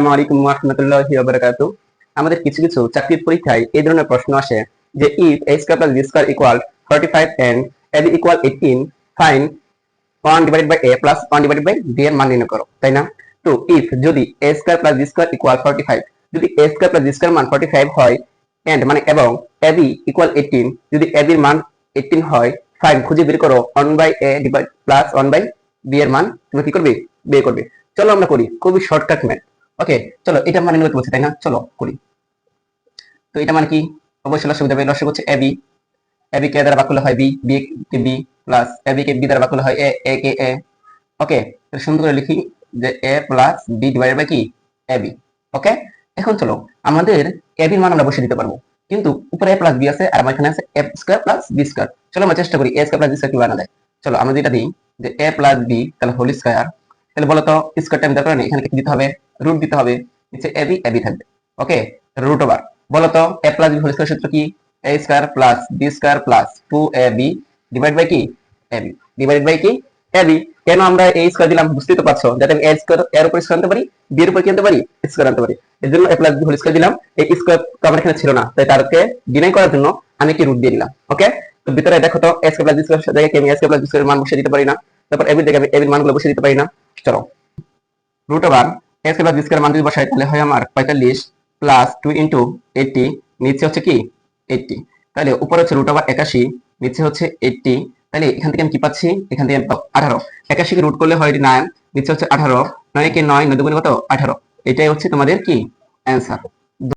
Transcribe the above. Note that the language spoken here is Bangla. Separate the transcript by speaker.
Speaker 1: আসসালামু আলাইকুম ওয়া রাহমাতুল্লাহি ওয়া বারাকাতুহু। আমাদের কিছু কিছু চাকরির পরীক্ষায় এই ধরনের প্রশ্ন আসে যে if a square plus b square equal 45 and ab equal 18, find 1 divided by a plus 1 divided by b এর মান নির্ণয় করো, তাই না? তো if যদি a square plus b square equal 45, যদি a square plus b square মান 45 হয় and মানে এবং ab equal 18, যদি ab এর মান 18 হয়, find খুঁজে বের করো 1 by a plus 1 by b এর মান তুমি কি করবে? বের করবে। চলো আমরা করি, খুবই শর্টকাট ম্যাথ। ওকে, চলো এটা মানে নিতে বলছি, তাই না? চলো করি। তো এটা মানে কি? অবশ্যই সুবিধা হবে। লসাগু হচ্ছে ab, ab কে দ্বারা ভাগ করলে হয় b, b কে b প্লাস ab কে b দ্বারা ভাগ করলে হয় a, a কে a। ওকে, তো সুন্দর করে লিখি যে a plus b divided by কি? ab। ওকে, এখন চলো আমাদের ab এর মান আমরা বসিয়ে দিতে পারবো, কিন্তু উপরে a প্লাস b আছে আর আমার এখানে আছে a square plus b square. চলো আমরা চেষ্টা করি a square plus b square কি বানানো যায়। চলো আমরা যেটা দিই যে a প্লাস b তাহলে হোল স্কয়ার, তাহলে বলো তো স্কয়ার টাইম দরকার নেই, এখানে কি দিতে হবে? রুট দিতে হবে। নিচে ab ab থাকবে। ওকে, রুট ওভার, বলো তো a plus b whole square সূত্র কি? a square plus b square plus 2ab divide by কি? ab ডিভাইডেড বাই কি? ab। কেন আমরা a স্কয়ার দিলাম বুঝতেই তো পারছো, যাতে আমি a স্কয়ার এর উপর স্কয়ার আনতে পারি, b এর উপর কি আনতে পারি? স্কয়ার আনতে পারি। এর জন্য a plus b whole square দিলাম। এই স্কয়ার তো আমার এখানে ছিল না, তাই তারকে ডিনাই করার জন্য আমি কি রুট দিয়ে দিলাম। ওকে, তো ভিতরে দেখো তো a square plus b square জায়গায় কি আমি a square plus b square এর মান বসিয়ে দিতে পারি না? তারপর ab এর জায়গায় আমি ab এর মানগুলো বসিয়ে দিতে পারি না? চলো, root over a square plus b square মান যদি বসাই তাহলে হয় আমার 45 প্লাস 2 ইনটু 80, নিচে হচ্ছে কি 80, তাহলে উপরে হচ্ছে রুট ওভার 81, নিচে হচ্ছে 80। তাহলে এখান থেকে আমি কি পাচ্ছি? এখান থেকে আমি 18। 81 কে রুট করলে হয় 9, নিচে হচ্ছে 18, 9 কে 9, 9 দুগুণে কত? 18। এটাই হচ্ছে তোমাদের কি অ্যান্সার।